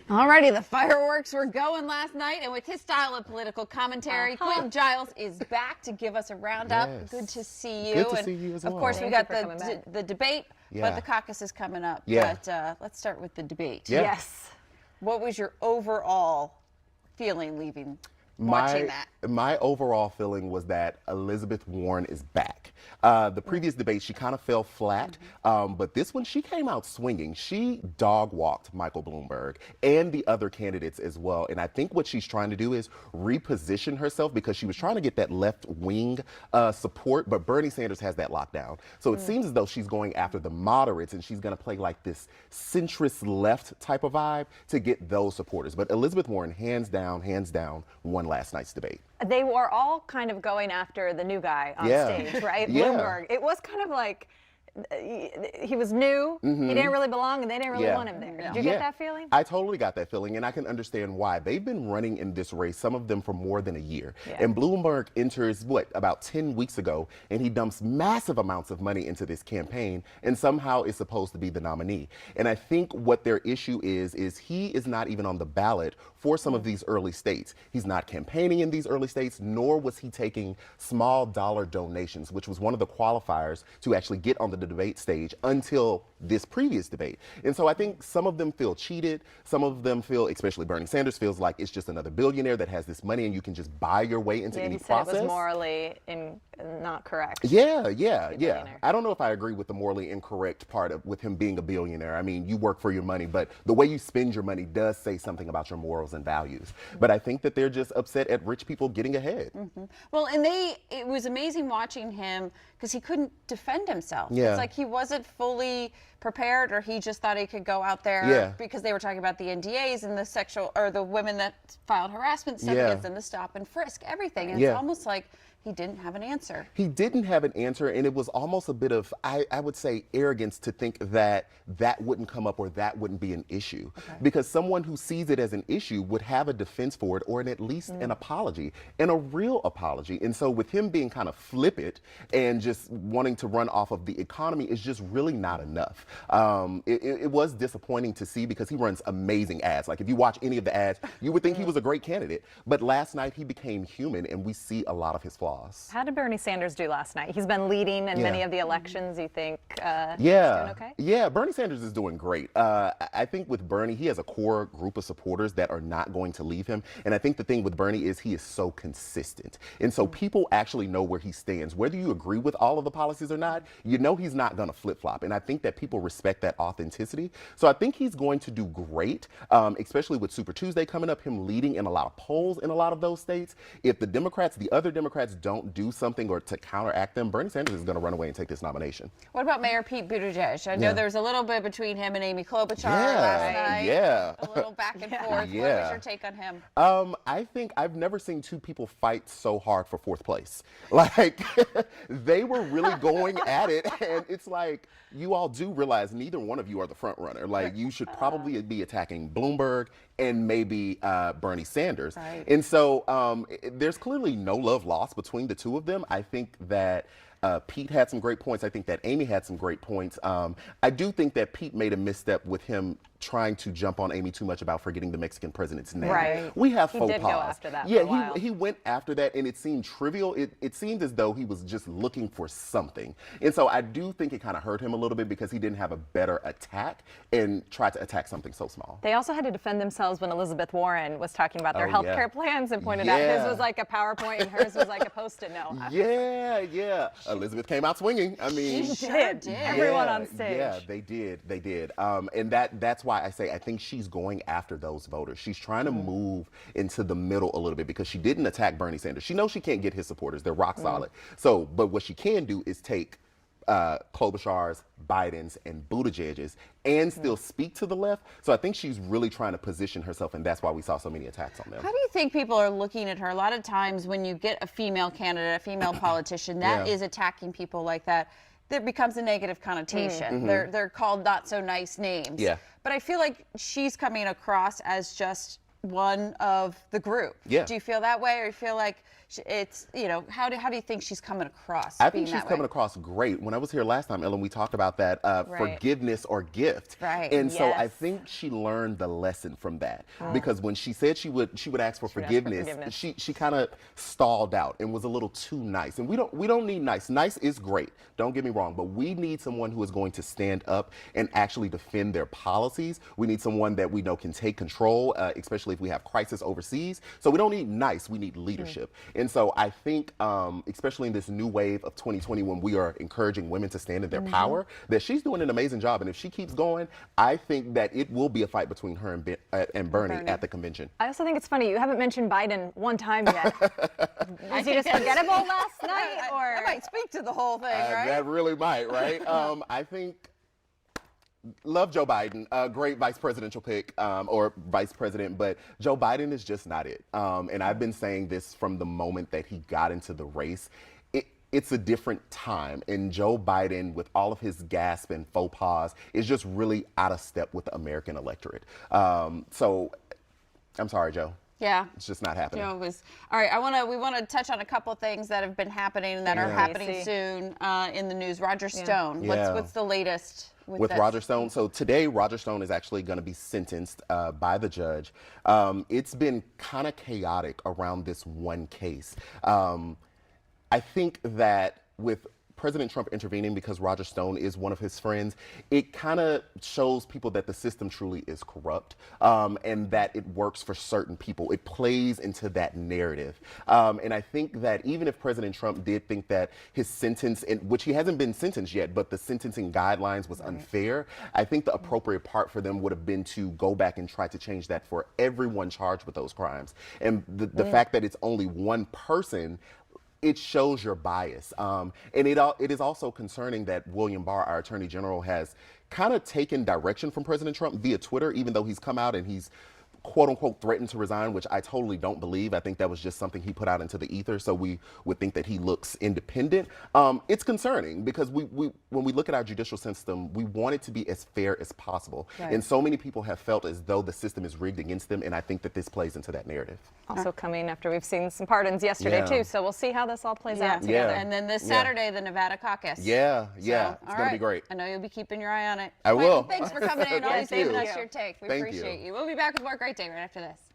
Alrighty, the fireworks were going last night, and with his style of political commentary, Quentin Giles is back to give us a roundup. Yes. Good to see you. Good to see you as well. Of course, we got the debate, but the caucus is coming up. Yeah. But let's start with the debate. Yeah. Yes. What was your overall feeling leaving watching that? My overall feeling was that Elizabeth Warren is back. The previous debate, she kind of fell flat, but this one, she came out swinging. She dog-walked Michael Bloomberg and the other candidates as well, and I think what she's trying to do is reposition herself because she was trying to get that left-wing support, but Bernie Sanders has that locked down. So it seems as though she's going after the moderates, and she's going to play like this centrist left type of vibe to get those supporters. But Elizabeth Warren, hands down, won last night's debate. They were all kind of going after the new guy on stage, right? Yeah. Bloomberg. It was kind of like he was new, he didn't really belong, and they didn't really want him there. Did you get that feeling? I totally got that feeling, and I can understand why. They've been running in this race, some of them for more than a year. And Bloomberg enters, about 10 weeks ago, and he dumps massive amounts of money into this campaign, and somehow is supposed to be the nominee. And I think what their issue is he is not even on the ballot for some of these early states. He's not campaigning in these early states, nor was he taking small dollar donations, which was one of the qualifiers to actually get on the debate stage until this previous debate. And so I think some of them feel cheated. Some of them feel, especially Bernie Sanders, feels like it's just another billionaire that has this money and you can just buy your way into any process. He said it was morally not correct. Yeah. I don't know if I agree with the morally incorrect part of with him being a billionaire. I mean, you work for your money, but the way you spend your money does say something about your morals and values. But I think that they're just upset at rich people getting ahead. Well, and it was amazing watching him because he couldn't defend himself. Yeah. It's like he wasn't fully prepared, or he just thought he could go out there because they were talking about the NDAs and the women that filed harassment stuff against them, the stop and frisk, everything. And it's almost like he didn't have an answer. He didn't have an answer, and it was almost a bit of, I would say, arrogance to think that that wouldn't come up or that wouldn't be an issue. Because someone who sees it as an issue would have a defense for it, or at least an apology, and a real apology. And so with him being kind of flippant and just wanting to run off of the economy is just really not enough. It was disappointing to see because he runs amazing ads. Like if you watch any of the ads, you would think he was a great candidate. But last night he became human, and we see a lot of his flaws. How did Bernie Sanders do last night? He's been leading in many of the elections. You think he's doing okay? Yeah, Bernie Sanders is doing great. I think with Bernie, he has a core group of supporters that are not going to leave him. And I think the thing with Bernie is he is so consistent. And so people actually know where he stands. Whether you agree with all of the policies or not, you know he's not going to flip-flop. And I think that people respect that authenticity. So I think he's going to do great, especially with Super Tuesday coming up, him leading in a lot of polls in a lot of those states. If the other Democrats don't do something or to counteract them, Bernie Sanders is going to run away and take this nomination. What about Mayor Pete Buttigieg? I know there was a little bit between him and Amy Klobuchar last night. A little back and forth. What was your take on him? I think I've never seen two people fight so hard for fourth place. Like, they were really going at it, and it's like, you all do realize neither one of you are the front runner. Like, you should probably be attacking Bloomberg and maybe Bernie Sanders. And so there's clearly no love lost between the two of them. I think that Pete had some great points. I think that Amy had some great points. I do think that Pete made a misstep with him trying to jump on Amy too much about forgetting the Mexican president's name. We have faux pas. He did go after that for a Yeah, while. he went after that, and it seemed trivial. It seemed as though he was just looking for something. And so I do think it kind of hurt him a little bit because he didn't have a better attack and tried to attack something so small. They also had to defend themselves when Elizabeth Warren was talking about their health care plans and pointed out his was like a PowerPoint and hers was like a Post-it note. Elizabeth came out swinging. I mean, she did. Everyone on stage. Yeah, they did. And that's why I say I think she's going after those voters. She's trying to move into the middle a little bit because she didn't attack Bernie Sanders. She knows she can't get his supporters. They're rock solid. So, but what she can do is take Klobuchar's, Biden's, and Buttigieg's and still speak to the left. So I think she's really trying to position herself, and that's why we saw so many attacks on them. How do you think people are looking at her? A lot of times when you get a female candidate, a female politician, that is attacking people like that, there becomes a negative connotation. They're called not so nice names. But I feel like she's coming across as just one of the group. Yeah. Do you feel that way, or you feel like it's, how do you think she's coming across? I think she's coming across great. When I was here last time, Ellen, we talked about that forgiveness or gift. Right. And so I think she learned the lesson from that, because when she said she would ask for forgiveness, she kind of stalled out and was a little too nice. And we don't need nice. Nice is great. Don't get me wrong, but we need someone who is going to stand up and actually defend their policies. We need someone that we know can take control, especially if we have crisis overseas. So we don't need nice, we need leadership. And so I think, especially in this new wave of 2020, when we are encouraging women to stand in their power, that she's doing an amazing job. And if she keeps going, I think that it will be a fight between her and Bernie at the convention. I also think it's funny, you haven't mentioned Biden one time yet. Was he just forgettable last night? Or that might speak to the whole thing, right? That really might, right? I think... Love Joe Biden, great vice presidential pick, or vice president, but Joe Biden is just not it. And I've been saying this from the moment that he got into the race. It's a different time, and Joe Biden, with all of his gasp and faux pas, is just really out of step with the American electorate. So, I'm sorry, Joe. Yeah, it's just not happening. All right. We want to touch on a couple things that have been happening and that are happening soon in the news. Roger Stone. What's the latest with Roger Stone? So today, Roger Stone is actually going to be sentenced by the judge. It's been kind of chaotic around this one case. I think that with President Trump intervening because Roger Stone is one of his friends, it kind of shows people that the system truly is corrupt, and that it works for certain people. It plays into that narrative. And I think that even if President Trump did think that his sentence, which he hasn't been sentenced yet, but the sentencing guidelines was unfair, I think the appropriate part for them would have been to go back and try to change that for everyone charged with those crimes. And the fact that it's only one person, it shows your bias. And it is also concerning that William Barr, our Attorney General, has kind of taken direction from President Trump via Twitter, even though he's come out and he's quote unquote threatened to resign, which I totally don't believe. I think that was just something he put out into the ether, so we would think that he looks independent. It's concerning because when we look at our judicial system, we want it to be as fair as possible. And so many people have felt as though the system is rigged against them, and I think that this plays into that narrative. Also coming after we've seen some pardons yesterday too, so we'll see how this all plays out together. And then this Saturday, the Nevada caucus. It's gonna be great. I know you'll be keeping your eye on it. I will. Thanks for coming in, always giving us your take. We Thank appreciate you. We'll be back with more Great Day right after this.